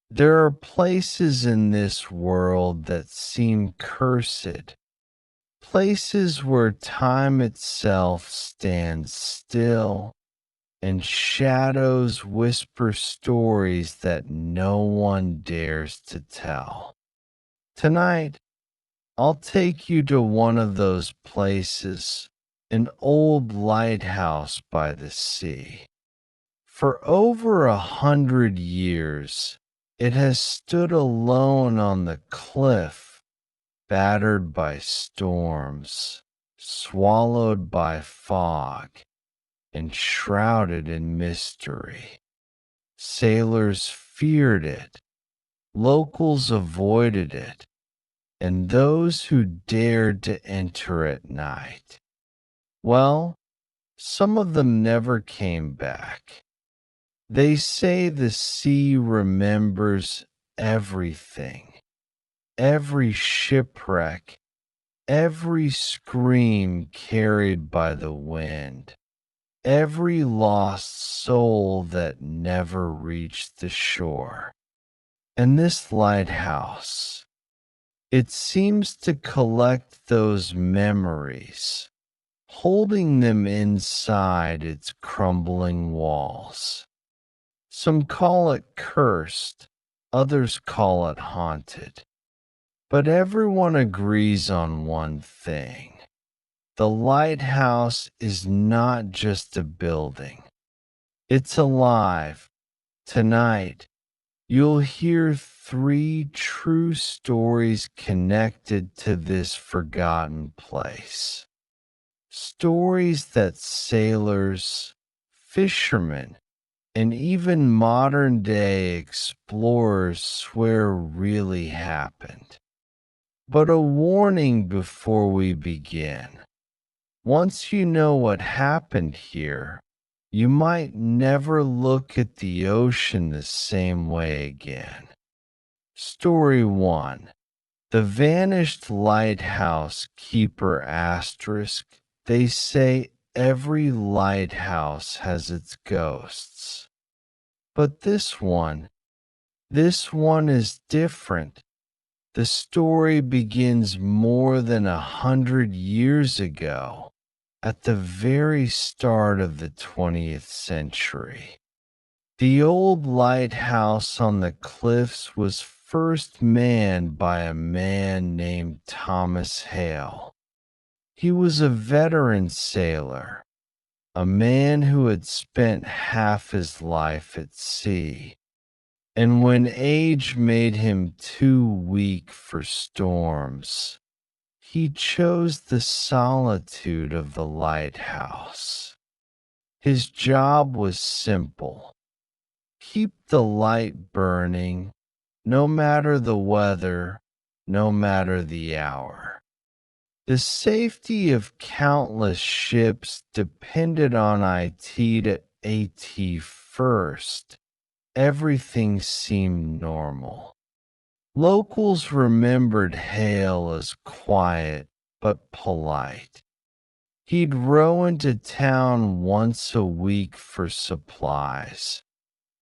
There are places in this world that seem cursed, places where time itself stands still and shadows whisper stories that no one dares to tell. Tonight, I'll take you to one of those places, an old lighthouse by the sea. For over 100 years, it has stood alone on the cliff, battered by storms, swallowed by fog, and shrouded in mystery. Sailors feared it, locals avoided it, and those who dared to enter at night, well, some of them never came back. They say the sea remembers everything, every shipwreck, every scream carried by the wind, every lost soul that never reached the shore. And this lighthouse, it seems to collect those memories, holding them inside its crumbling walls. Some call it cursed, others call it haunted. But everyone agrees on one thing. The lighthouse is not just a building. It's alive. Tonight, you'll hear three true stories connected to this forgotten place. Stories that sailors, fishermen, and even modern day explorers swear really happened. But a warning before we begin. Once you know what happened here, you might never look at the ocean the same way again. Story 1. The Vanished Lighthouse Keeper asterisk. They say every lighthouse has its ghosts. But this one is different. The story begins more than 100 years ago, at the very start of the 20th century. The old lighthouse on the cliffs was first manned by a man named Thomas Hale. He was a veteran sailor, a man who had spent half his life at sea. And when age made him too weak for storms, he chose the solitude of the lighthouse. His job was simple: keep the light burning, no matter the weather, no matter the hour. The safety of countless ships depended on it first. Everything seemed normal. Locals remembered Hale as quiet but polite. He'd row into town once a week for supplies,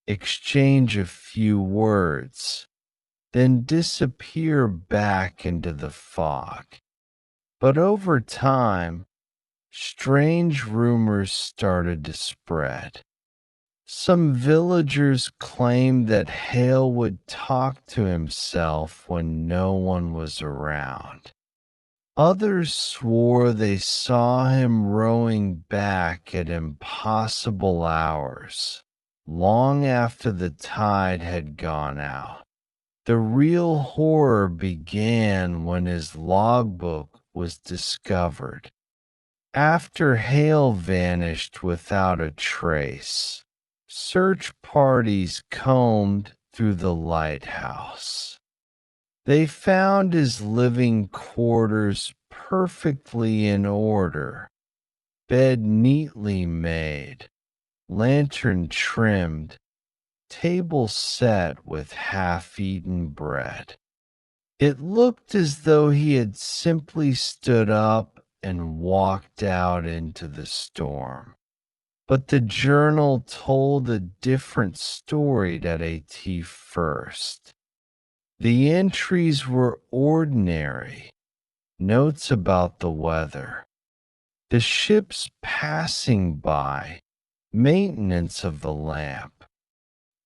exchange a few words, then disappear back into the fog. But over time, strange rumors started to spread. Some villagers claimed that Hale would talk to himself when no one was around. Others swore they saw him rowing back at impossible hours, long after the tide had gone out. The real horror began when his logbook was discovered. After Hale vanished without a trace, search parties combed through the lighthouse. They found his living quarters perfectly in order, bed neatly made, lantern trimmed, table set with half-eaten bread. It looked as though he had simply stood up and walked out into the storm. but the journal told a different story at first. The entries were ordinary notes about the weather, the ships passing by, maintenance of the lamp.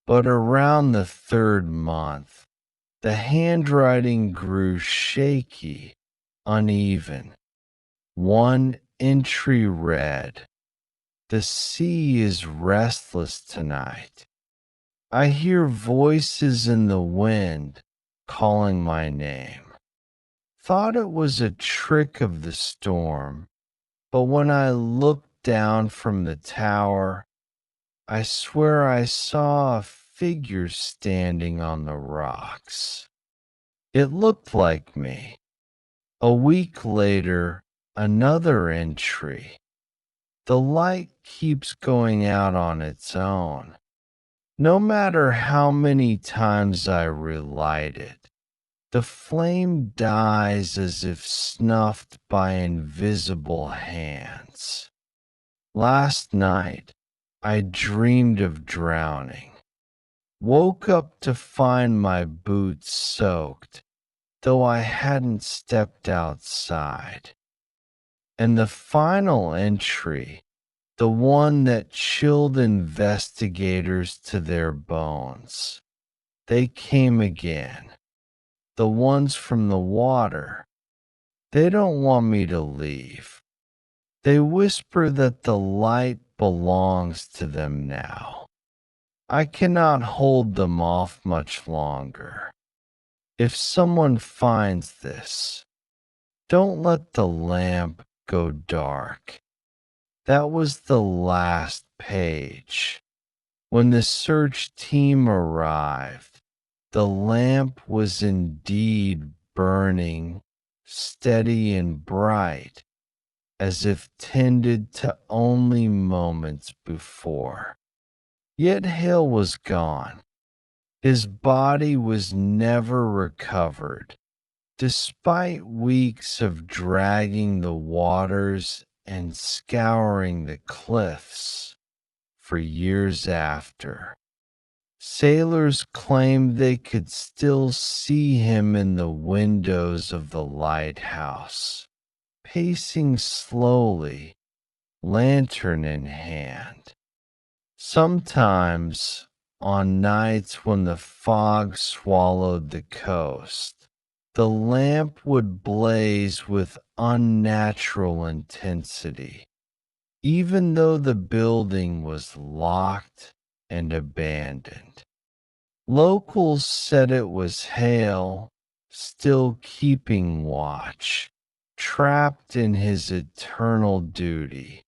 But around the third month, the handwriting grew shaky, uneven. One entry read, "The sea is restless tonight. I hear voices in the wind calling my name." Thought it was a trick of the storm, but when I looked down from the tower, I swear I saw a figure standing on the rocks. It looked like me. A week later, another entry. The light keeps going out on its own. No matter how many times I relight it, the flame dies as if snuffed by invisible hands. Last night, I dreamed of drowning. Woke up to find my boots soaked, though I hadn't stepped outside. And the final entry, the one that chilled investigators to their bones. They came again. The ones from the water. They don't want me to leave. They whisper that the light belongs to them now. I cannot hold them off much longer. If someone finds this, don't let the lamp go dark. That was the last page. When the search team arrived, the lamp was indeed burning, steady and bright, as if tended to only moments before. Yet Hale was gone. His body was never recovered, despite weeks of dragging the waters and scouring the cliffs for years after. Sailors claimed they could still see him in the windows of the lighthouse, pacing slowly, lantern in hand. Sometimes, on nights when the fog swallowed the coast, the lamp would blaze with unnatural intensity, even though the building was locked and abandoned. Locals said it was Hale, still keeping watch, trapped in his eternal duty.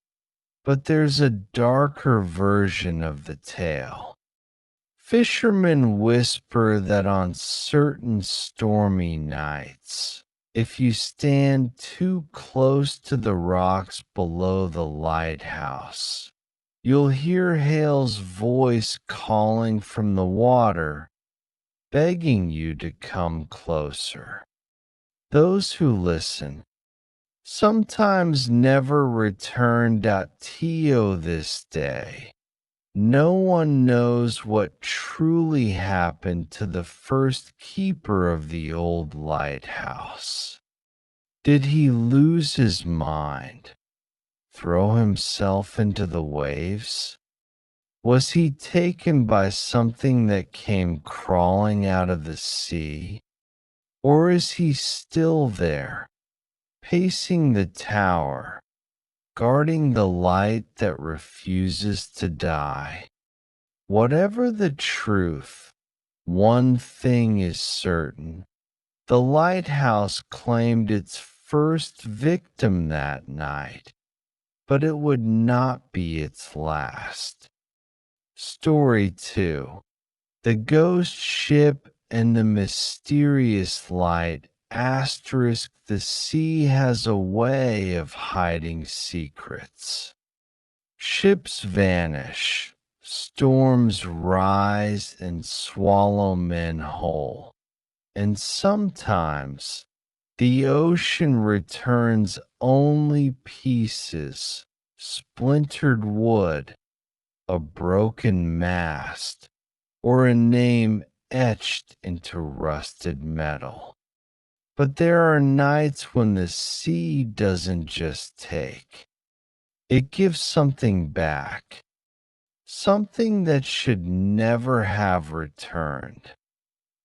But there's a darker version of the tale. Fishermen whisper that on certain stormy nights, if you stand too close to the rocks below the lighthouse, you'll hear Hale's voice calling from the water, begging you to come closer. Those who listen sometimes never returned at Tio this day. No one knows what truly happened to the first keeper of the old lighthouse. Did he lose his mind? Throw himself into the waves? Was he taken by something that came crawling out of the sea? Or is he still there, pacing the tower, guarding the light that refuses to die? Whatever the truth, one thing is certain. The lighthouse claimed its first victim that night, but it would not be its last. Story 2. The Ghost Ship and the Mysterious Light. The sea has a way of hiding secrets. Ships vanish, storms rise and swallow men whole, and sometimes the ocean returns only pieces, splintered wood, a broken mast, or a name etched into rusted metal. But there are nights when the sea doesn't just take, it gives something back, something that should never have returned.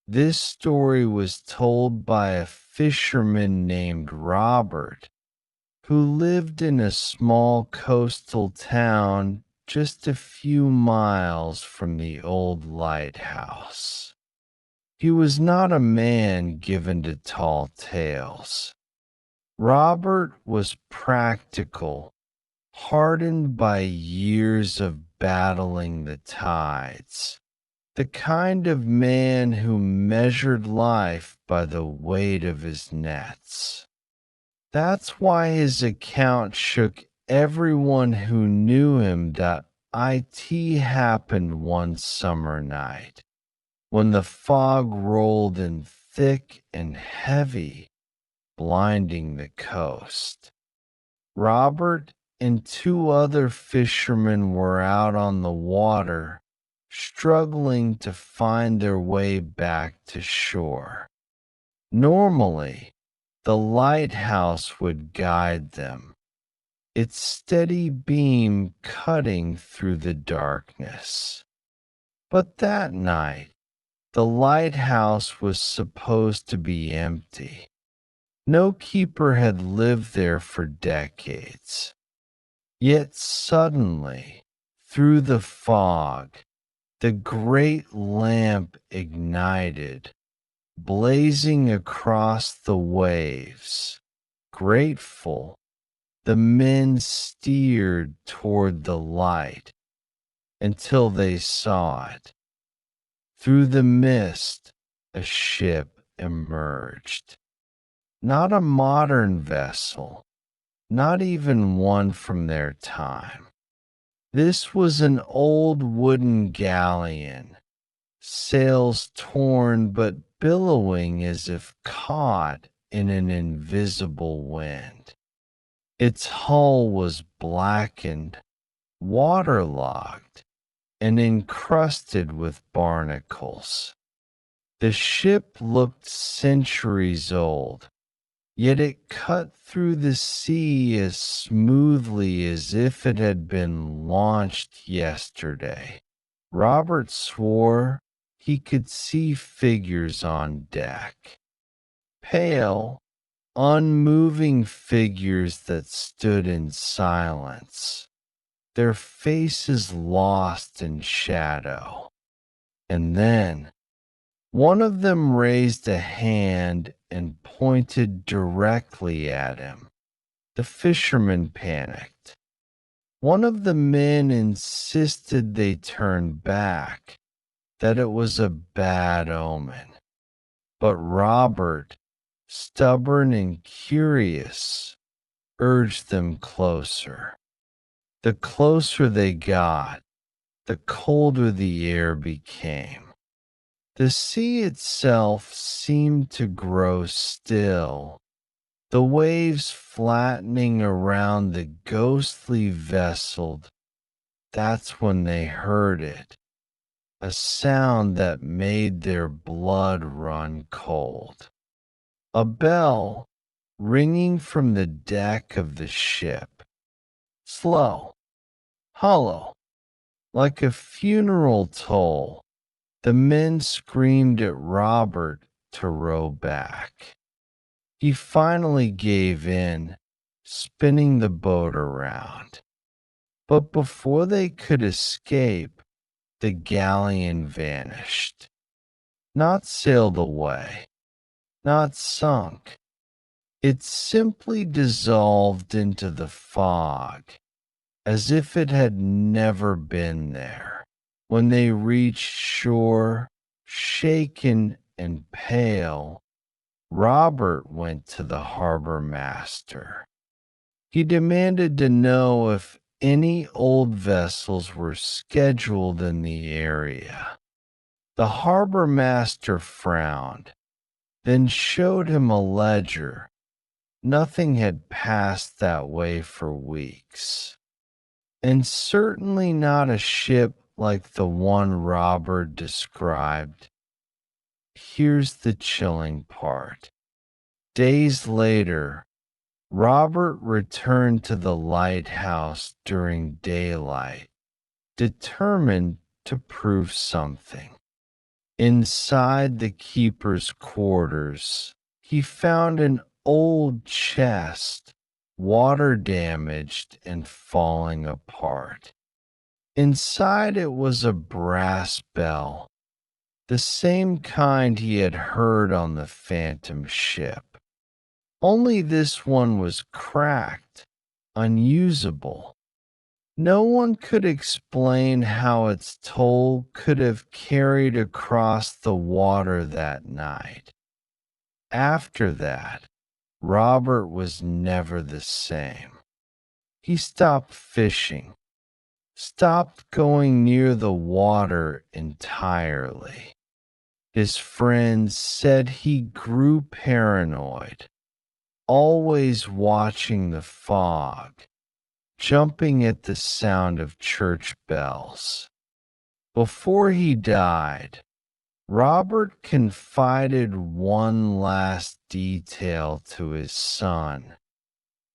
This story was told by a fisherman named Robert, who lived in a small coastal town just a few miles from the old lighthouse. He was not a man given to tall tales. Robert was practical, hardened by years of battling the tides, the kind of man who measured life by the weight of his nets. That's why his account shook everyone who knew him. That it happened one summer night when the fog rolled in thick and heavy, blinding the coast. Robert and two other fishermen were out on the water, struggling to find their way back to shore. Normally, the lighthouse would guide them, its steady beam cutting through the darkness. But that night, the lighthouse was supposed to be empty. No keeper had lived there for decades. Yet suddenly, through the fog, the great lamp ignited, blazing across the waves. Grateful, the men steered toward the light until they saw it. Through the mist, a ship emerged. Not a modern vessel, not even one from their time. This was an old wooden galleon, sails torn but billowing as if caught in an invisible wind. Its hull was blackened, waterlogged, and encrusted with barnacles. The ship looked centuries old, yet it cut through the sea as smoothly as if it had been launched yesterday. Robert swore he could see figures on deck, pale, unmoving figures that stood in silence, their faces lost in shadow. And then one of them raised a hand and pointed directly at him. The fisherman panicked. One of the men insisted they turn back, that it was a bad omen. But Robert, stubborn and curious, urged them closer. The closer they got, the colder the air became. The sea itself seemed to grow still, the waves flattening around the ghostly vessel. That's when they heard it, a sound that made their blood run cold. A bell ringing from the deck of the ship, slow, hollow, like a funeral toll. The men screamed at Robert to row back. He finally gave in, spinning the boat around. But before they could escape, the galleon vanished. Not sailed away, not sunk. It simply dissolved into the fog, as if it had never been there. When they reached shore, shaken and pale, Robert went to the harbor master. He demanded to know if any old vessels were scheduled in the area. The harbor master frowned, then showed him a ledger. Nothing had passed that way for weeks. and certainly not a ship like the one Robert described. Here's the chilling part. Days later, Robert returned to the lighthouse during daylight, determined to prove something. Inside the keeper's quarters, he found an old chest, water damaged and falling apart. Inside it was a brass bell, the same kind he had heard on the Phantom ship. Only this one was cracked, unusable. No one could explain how its toll could have carried across the water that night. After that, Robert was never the same. He stopped fishing, stopped going near the water entirely. His friends said he grew paranoid, always watching the fog, jumping at the sound of church bells. Before he died, Robert confided one last detail to his son,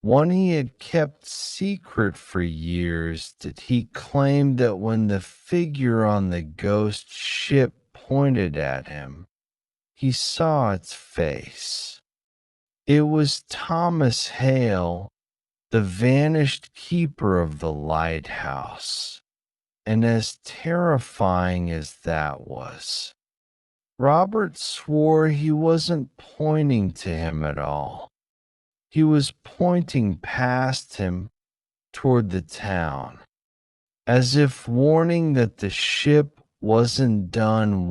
one he had kept secret for years, that he claimed that when the figure on the ghost ship pointed at him, he saw its face. It was Thomas Hale, the vanished keeper of the lighthouse. And as terrifying as that was, Robert swore he wasn't pointing to him at all. He was pointing past him toward the town, as if warning that the ship wasn't done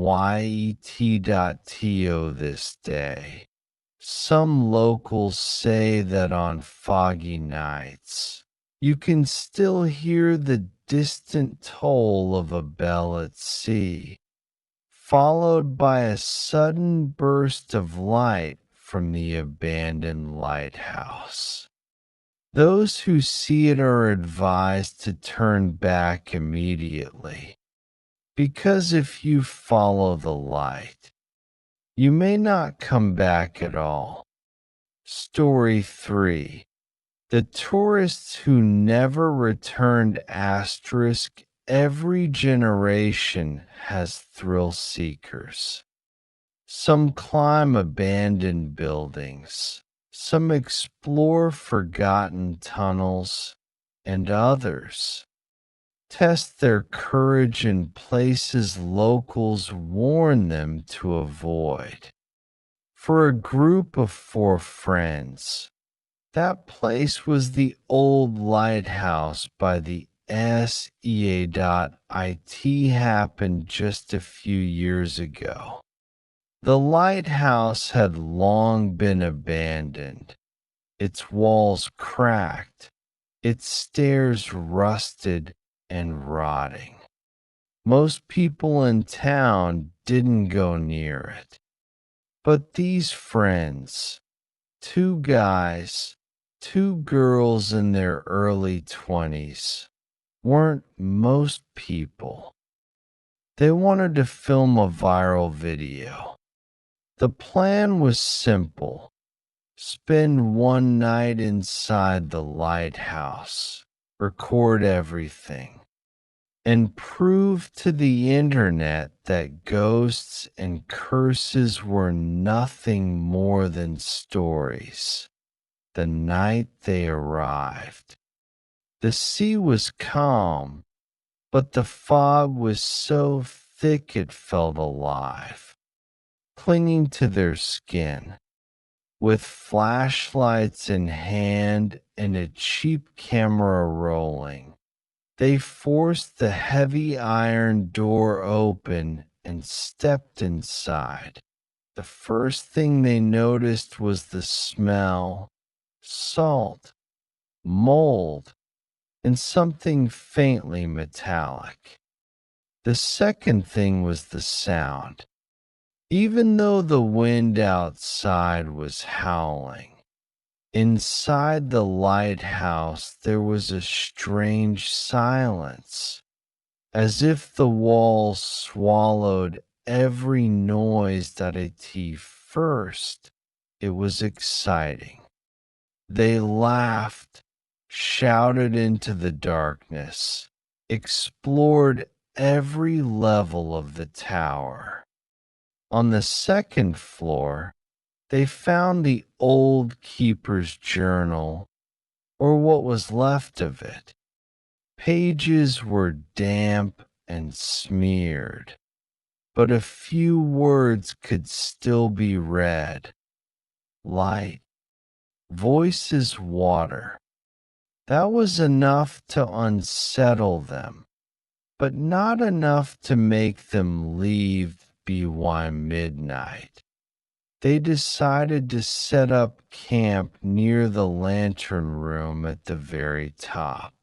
yet.to this day. Some locals say that on foggy nights, you can still hear the distant toll of a bell at sea, followed by a sudden burst of light from the abandoned lighthouse. Those who see it are advised to turn back immediately, because if you follow the light, you may not come back at all. Story 3. The tourists who never returned. Every generation has thrill seekers. Some climb abandoned buildings, some explore forgotten tunnels, and others test their courage in places locals warn them to avoid. For a group of 4 friends, that place was the old lighthouse by the SEA.IT. Happened just a few years ago. The lighthouse had long been abandoned, its walls cracked, its stairs rusted and rotting. Most people in town didn't go near it. But these friends, 2 guys, 2 girls in their early 20s, weren't most people. They wanted to film a viral video. The plan was simple: spend one night inside the lighthouse, record everything, and prove to the internet that ghosts and curses were nothing more than stories. The night they arrived, the sea was calm, but the fog was so thick it felt alive, clinging to their skin. With flashlights in hand and a cheap camera rolling, they forced the heavy iron door open and stepped inside. The first thing they noticed was the smell: salt, mold, and something faintly metallic. The second thing was the sound. Even though the wind outside was howling, Inside the lighthouse, there was a strange silence, as if the walls swallowed every noise that first. It was exciting. They laughed, shouted into the darkness, explored every level of the tower. On the second floor, they found the old keeper's journal, or what was left of it. Pages were damp and smeared, but a few words could still be read. Light, voices, water. That was enough to unsettle them, but not enough to make them leave BY midnight. They decided to set up camp near the lantern room at the very top.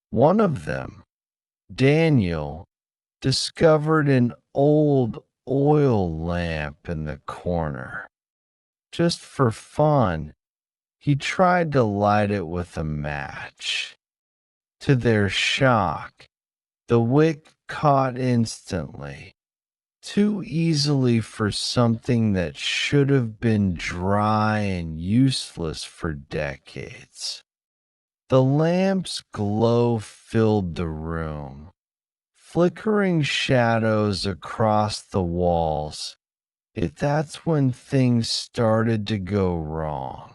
One of them, Daniel, discovered an old oil lamp in the corner. Just for fun, he tried to light it with a match. To their shock, the wick caught instantly, too easily for something that should have been dry and useless for decades. The lamp's glow filled the room, flickering shadows across the walls. That's when things started to go wrong.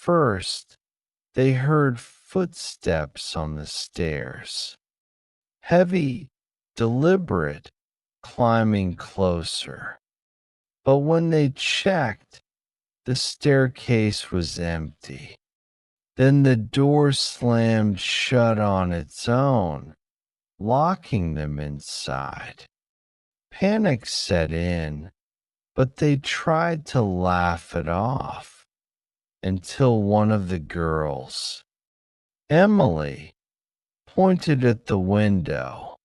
First, they heard footsteps on the stairs. Heavy, deliberate, climbing closer. But when they checked, the staircase was empty. Then the door slammed shut on its own, locking them inside. Panic set in, but they tried to laugh it off until one of the girls, Emily, pointed at the window.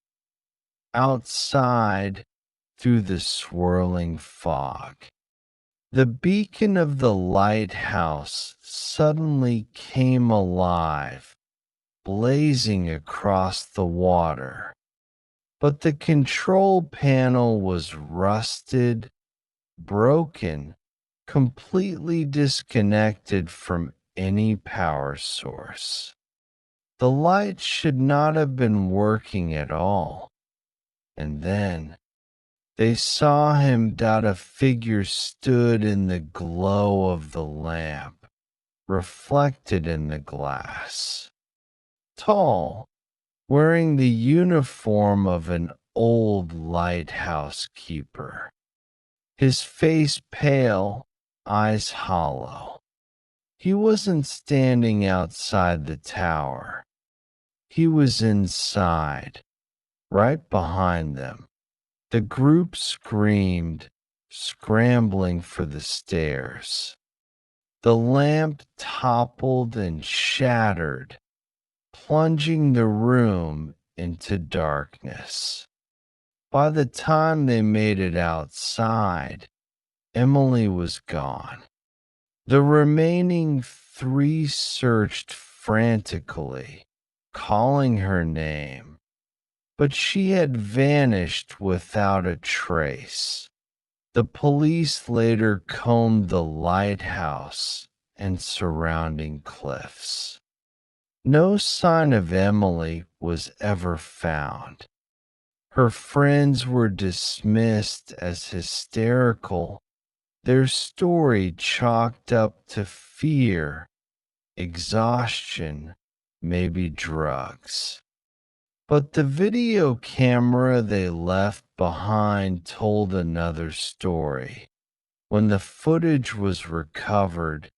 Outside, through the swirling fog, the beacon of the lighthouse suddenly came alive, blazing across the water. But the control panel was rusted, broken, completely disconnected from any power source. The light should not have been working at all. And then they saw him that a figure stood in the glow of the lamp, reflected in the glass. Tall, wearing the uniform of an old lighthouse keeper. His face pale, eyes hollow. He wasn't standing outside the tower. He was inside, right behind them. The group screamed, scrambling for the stairs. The lamp toppled and shattered, plunging the room into darkness. By the time they made it outside, Emily was gone. The remaining three searched frantically, calling her name, but she had vanished without a trace. The police later combed the lighthouse and surrounding cliffs. No sign of Emily was ever found. Her friends were dismissed as hysterical, their story chalked up to fear, exhaustion, maybe drugs. But the video camera they left behind told another story. When the footage was recovered,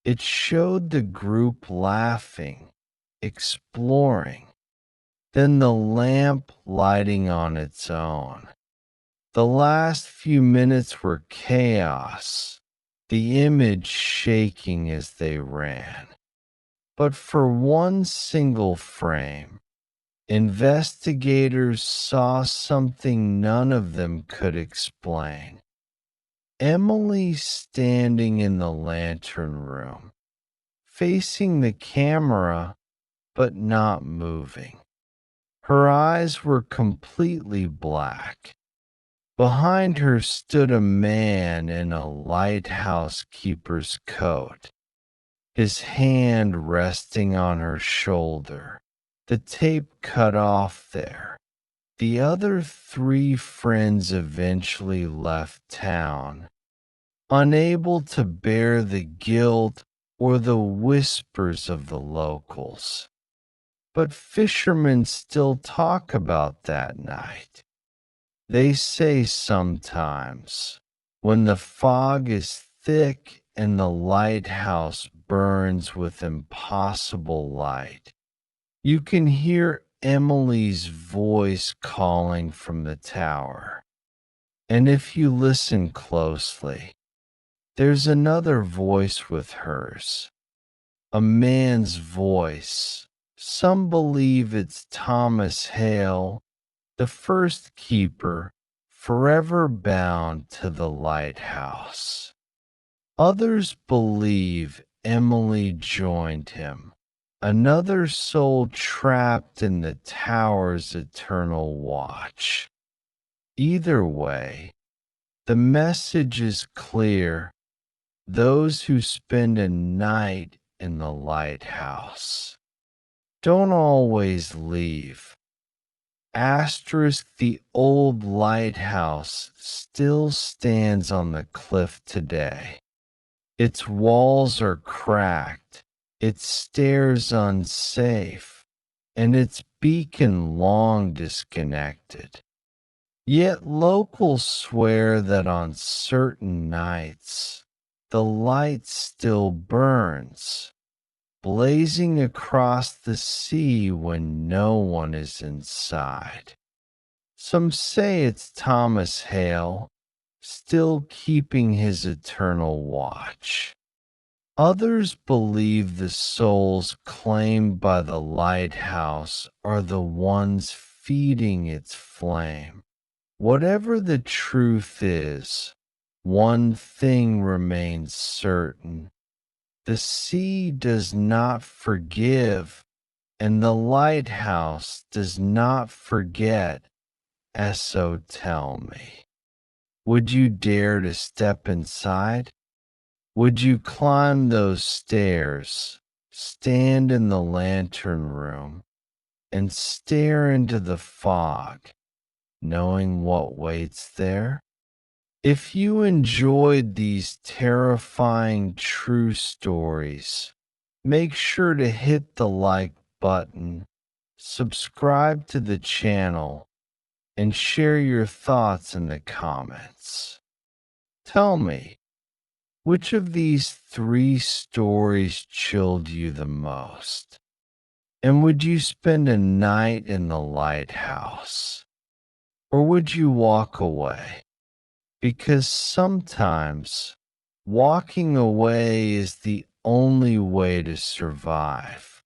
it showed the group laughing, exploring, then the lamp lighting on its own. The last few minutes were chaos, the image shaking as they ran. But for one single frame, investigators saw something none of them could explain. Emily standing in the lantern room, facing the camera but not moving. Her eyes were completely black. Behind her stood a man in a lighthouse keeper's coat, his hand resting on her shoulder, the tape cut off there. The other three friends eventually left town, unable to bear the guilt or the whispers of the locals. But fishermen still talk about that night. They say sometimes, when the fog is thick and the lighthouse burns with impossible light, you can hear Emily's voice calling from the tower. And if you listen closely, there's another voice with hers, a man's voice. Some believe it's Thomas Hale, the first keeper, forever bound to the lighthouse. Others believe Emily joined him, another soul trapped in the tower's eternal watch. Either way, the message is clear. Those who spend a night in the lighthouse don't always leave. Asterisk, the old lighthouse still stands on the cliff today. Its walls are cracked, its stairs unsafe, and its beacon long disconnected. Yet locals swear that on certain nights, the light still burns, blazing across the sea when no one is inside. Some say it's Thomas Hale, still keeping his eternal watch. Others believe the souls claimed by the lighthouse are the ones feeding its flame. Whatever the truth is, one thing remains certain. The sea does not forgive, and the lighthouse does not forget, so tell me. Would you dare to step inside? Would you climb those stairs, stand in the lantern room, and stare into the fog, knowing what waits there? If you enjoyed these terrifying true stories, make sure to hit the like button, subscribe to the channel, and share your thoughts in the comments. Tell me, which of these three stories chilled you the most? And would you spend a night in the lighthouse? Or would you walk away? Because sometimes walking away is the only way to survive.